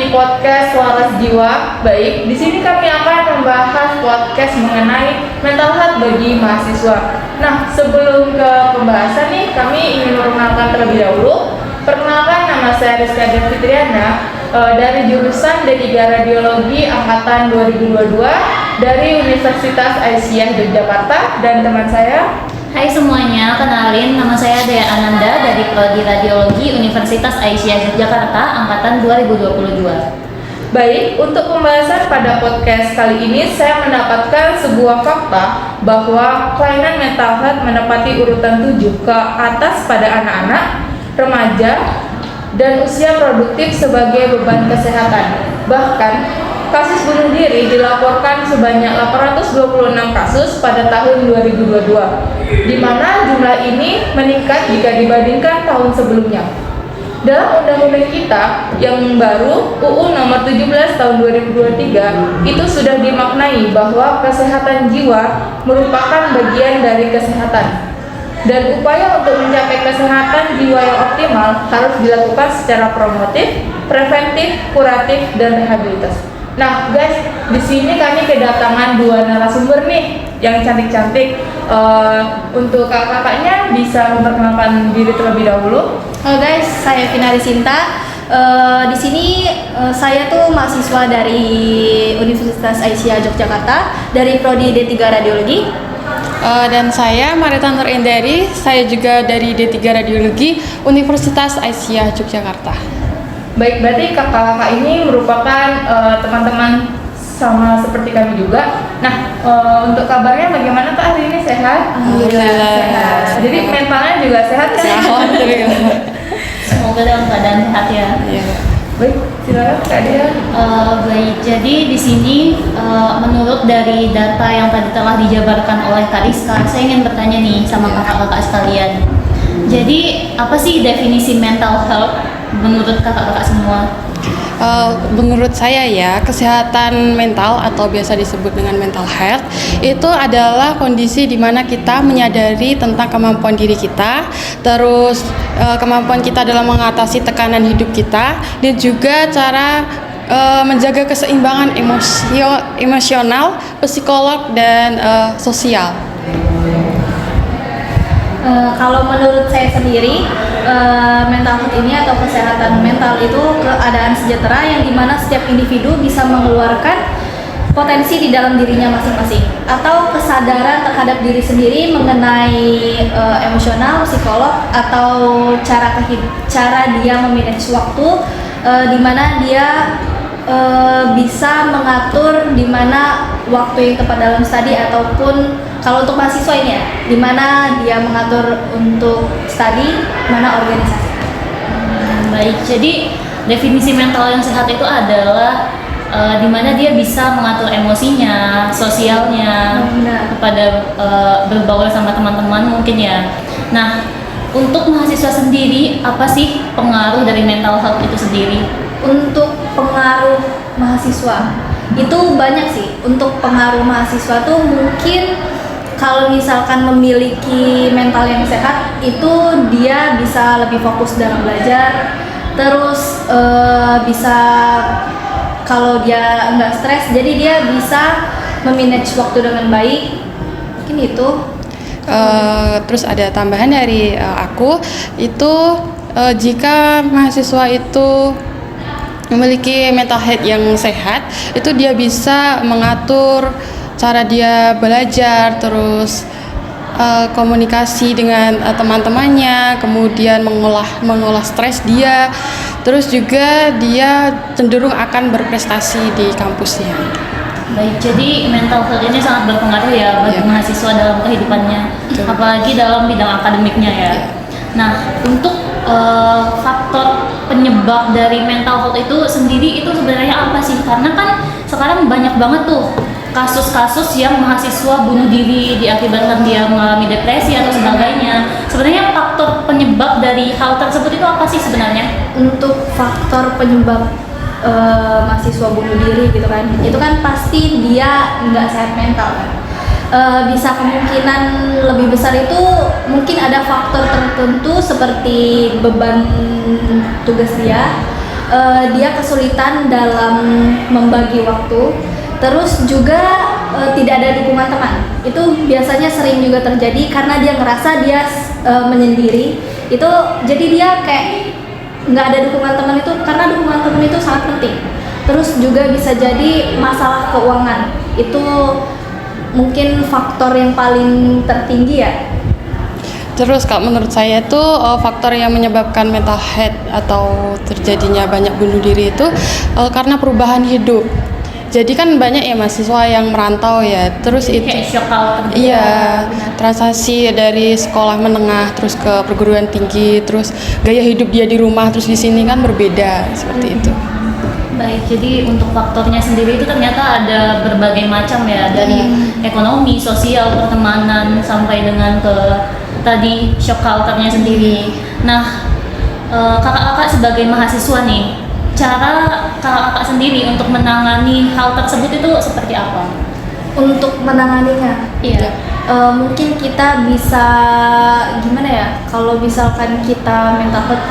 di podcast Waras Jiwa. Baik, di sini kami akan membahas podcast mengenai mental health bagi mahasiswa. Nah, sebelum ke pembahasan nih, kami ingin memperkenalkan terlebih dahulu. Perkenalkan, nama saya Rizka Fitriana dari jurusan D3 Radiologi angkatan 2022 dari Universitas Aisyah Yogyakarta, dan teman saya. Hai semuanya, kenalin nama saya Dea Ananda dari Prodi Radiologi Universitas Aisyah Yogyakarta angkatan 2022. Baik, untuk pembahasan pada podcast kali ini saya mendapatkan sebuah fakta bahwa kelainan mental health menempati urutan 7 ke atas pada anak-anak, remaja, dan usia produktif sebagai beban kesehatan. Bahkan kasus bunuh diri dilaporkan sebanyak 826 kasus pada tahun 2022, di mana jumlah ini meningkat jika dibandingkan tahun sebelumnya. Dalam undang-undang kita yang baru, UU nomor 17 tahun 2023, itu sudah dimaknai bahwa kesehatan jiwa merupakan bagian dari kesehatan. Dan upaya untuk mencapai kesehatan jiwa yang optimal harus dilakukan secara promotif, preventif, kuratif, dan rehabilitasi. Nah guys, di sini kami kedatangan dua narasumber nih yang cantik-cantik. Untuk kakak-kakaknya bisa memperkenalkan diri terlebih dahulu. Halo guys, saya Finari Sinta. Di sini saya tuh mahasiswa dari Universitas Aisyah Yogyakarta dari Prodi D3 Radiologi. Dan saya Marita Nur Endari, saya juga dari D3 Radiologi Universitas Aisyah Yogyakarta. Baik, berarti kakak-kakak ini merupakan teman-teman sama seperti kami juga. Nah, untuk kabarnya bagaimana Kak hari ini, sehat? Alhamdulillah. Sehat. Jadi mentalnya juga sehat kan? Alhamdulillah. Semoga dalam keadaan sehat ya. Iya. Baik, silakan Kak Dia. Baik, jadi di sini menurut dari data yang tadi telah dijabarkan oleh Kak Rizka, saya ingin bertanya nih sama kakak-kakak sekalian. Jadi apa sih definisi mental health menurut kakak-kakak semua? Menurut saya ya, kesehatan mental atau biasa disebut dengan mental health itu adalah kondisi di mana kita menyadari tentang kemampuan diri kita, terus kemampuan kita dalam mengatasi tekanan hidup kita, dan juga cara menjaga keseimbangan emosional, psikolog, dan sosial. Kalau menurut saya sendiri, mental health ini atau kesehatan mental itu keadaan sejahtera yang dimana setiap individu bisa mengeluarkan potensi di dalam dirinya masing-masing, atau kesadaran terhadap diri sendiri mengenai emosional, psikolog, atau cara dia memanage waktu, di mana dia bisa mengatur di mana waktu yang tepat dalam studi, ataupun kalau untuk mahasiswa ini ya, di mana dia mengatur untuk studi, mana organisasi. Baik, jadi definisi mental yang sehat itu adalah di mana dia bisa mengatur emosinya, sosialnya, kepada berbaur sama teman-teman mungkin ya. Nah, untuk mahasiswa sendiri, apa sih pengaruh dari mental health itu sendiri? Untuk pengaruh mahasiswa itu banyak sih. Untuk pengaruh mahasiswa tuh mungkin kalau misalkan memiliki mental yang sehat, itu dia bisa lebih fokus dalam belajar, terus bisa, kalau dia nggak stres, jadi dia bisa memanage waktu dengan baik. Mungkin itu. Terus ada tambahan dari aku itu, jika mahasiswa itu memiliki mental health yang sehat, itu dia bisa mengatur cara dia belajar, terus komunikasi dengan teman-temannya, kemudian mengolah stres dia, terus juga dia cenderung akan berprestasi di kampusnya. Baik, jadi mental health ini sangat berpengaruh ya bagi mahasiswa dalam kehidupannya, apalagi dalam bidang akademiknya ya. Nah, untuk faktor penyebab dari mental health itu sendiri itu sebenarnya apa sih? Karena kan sekarang banyak banget tuh kasus-kasus yang mahasiswa bunuh diri diakibatkan dia mengalami depresi atau sebagainya. Sebenarnya faktor penyebab dari hal tersebut itu apa sih sebenarnya? Untuk faktor penyebab mahasiswa bunuh diri gitu kan, itu kan pasti dia nggak sehat mental kan. Bisa kemungkinan lebih besar itu mungkin ada faktor tertentu seperti beban tugas dia, dia kesulitan dalam membagi waktu, terus juga tidak ada dukungan teman. Itu biasanya sering juga terjadi karena dia ngerasa dia menyendiri. Itu jadi dia kayak nggak ada dukungan teman itu, karena dukungan teman itu sangat penting. Terus juga bisa jadi masalah keuangan. Itu mungkin faktor yang paling tertinggi ya. Terus kalau menurut saya itu faktor yang menyebabkan mental health atau terjadinya banyak bunuh diri itu karena perubahan hidup. Jadi kan banyak ya mahasiswa yang merantau ya, terus Jadi itu kayak shock culture. iya, transisi dari sekolah menengah terus ke perguruan tinggi, terus gaya hidup dia di rumah terus di sini kan berbeda seperti itu. Baik, jadi untuk faktornya sendiri itu ternyata ada berbagai macam ya, dari ekonomi, sosial, pertemanan, sampai dengan ke tadi shock culture-nya sendiri. Nah, kakak-kakak sebagai mahasiswa nih, cara kakak-kakak sendiri untuk menangani hal tersebut itu seperti apa? Untuk menanganinya, Iya. mungkin kita bisa gimana ya? Kalau misalkan kita mental health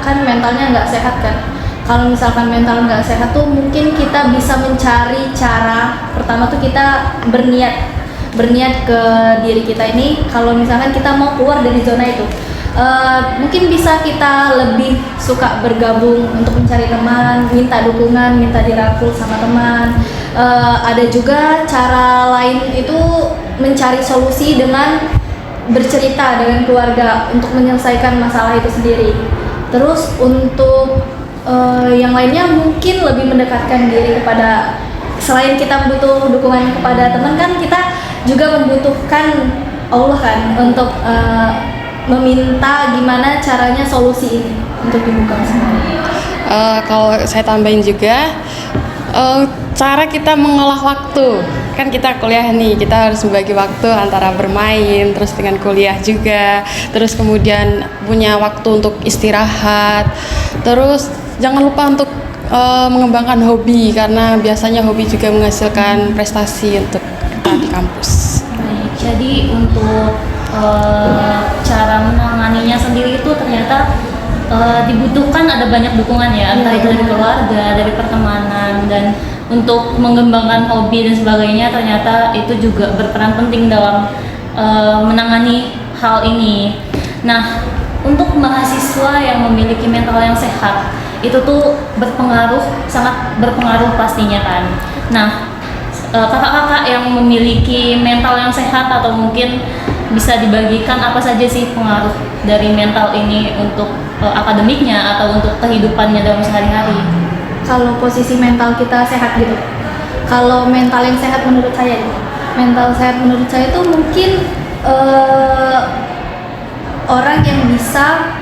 kan mentalnya nggak sehat kan. Kalau misalkan mental nggak sehat tuh mungkin kita bisa mencari cara. Pertama tuh kita berniat ke diri kita ini. Kalau misalkan kita mau keluar dari zona itu, mungkin bisa kita lebih suka bergabung untuk mencari teman, minta dukungan, minta dirangkul sama teman. Ada juga cara lain itu mencari solusi dengan bercerita dengan keluarga untuk menyelesaikan masalah itu sendiri. Terus untuk yang lainnya mungkin lebih mendekatkan diri kepada, selain kita butuh dukungan kepada teman, kan kita juga membutuhkan Allah kan untuk meminta gimana caranya solusi ini untuk dibuka semua. Kalau saya tambahin juga cara kita mengolah waktu. Kan kita kuliah nih, kita harus membagi waktu antara bermain terus dengan kuliah juga, terus kemudian punya waktu untuk istirahat. Terus jangan lupa untuk mengembangkan hobi, karena biasanya hobi juga menghasilkan prestasi untuk kita di kampus. Baik, jadi untuk cara menanganinya sendiri itu ternyata dibutuhkan ada banyak dukungan ya, entah itu dari keluarga, dari pertemanan, dan untuk mengembangkan hobi dan sebagainya ternyata itu juga berperan penting dalam menangani hal ini. Nah, untuk mahasiswa yang memiliki mental yang sehat itu tuh sangat berpengaruh pastinya kan. Nah, kakak-kakak yang memiliki mental yang sehat atau mungkin bisa dibagikan apa saja sih pengaruh dari mental ini untuk akademiknya atau untuk kehidupannya dalam sehari-hari? Kalau posisi mental kita sehat gitu. Kalau mental yang sehat menurut saya itu mungkin orang yang bisa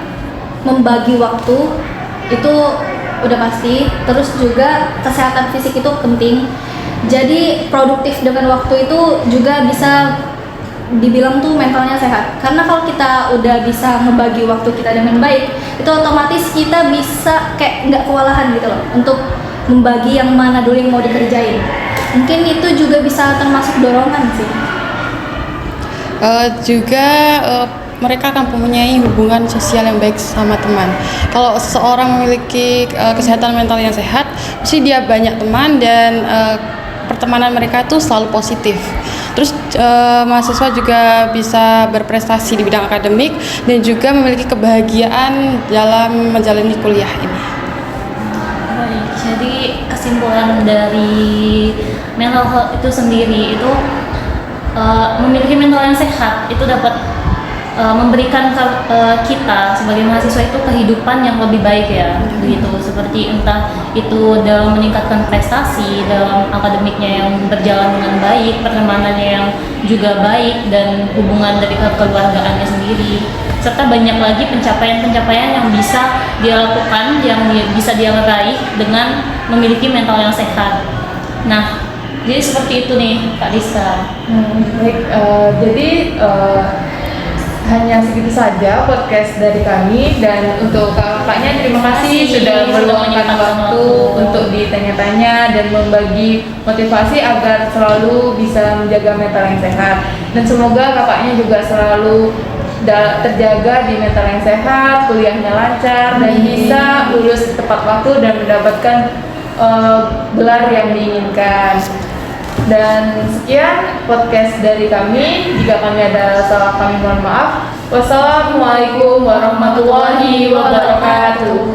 membagi waktu itu udah pasti. Terus juga kesehatan fisik itu penting. Jadi produktif dengan waktu itu juga bisa dibilang tuh mentalnya sehat. Karena kalau kita udah bisa membagi waktu kita dengan baik, itu otomatis kita bisa kayak nggak kewalahan gitu loh untuk membagi yang mana dulu yang mau dikerjain. Mungkin itu juga bisa termasuk dorongan sih. Mereka akan mempunyai hubungan sosial yang baik sama teman. Kalau seseorang memiliki kesehatan mental yang sehat, pasti dia banyak teman dan pertemanan mereka itu selalu positif. Terus mahasiswa juga bisa berprestasi di bidang akademik dan juga memiliki kebahagiaan dalam menjalani kuliah ini. Baik, jadi kesimpulan dari mental health itu sendiri itu memiliki mental yang sehat itu dapat memberikan kita sebagai mahasiswa itu kehidupan yang lebih baik ya, begitu, seperti entah itu dalam meningkatkan prestasi dalam akademiknya yang berjalan dengan baik, pertemanannya yang juga baik, dan hubungan dari kekeluargaannya sendiri, serta banyak lagi pencapaian-pencapaian yang bisa dia lakukan, yang bisa dia raih dengan memiliki mental yang sehat. Nah, jadi seperti itu nih Kak Rizka. Baik, jadi hanya segitu saja podcast dari kami, dan untuk kakaknya terima kasih sudah meluangkan waktu untuk ditanya-tanya dan membagi motivasi agar selalu bisa menjaga mental yang sehat, dan semoga kakaknya juga selalu terjaga di mental yang sehat, kuliahnya lancar, dan bisa lulus tepat waktu dan mendapatkan gelar yang diinginkan. Dan sekian podcast dari kami. Jika kami ada salah, kami mohon maaf. Wassalamualaikum warahmatullahi wabarakatuh.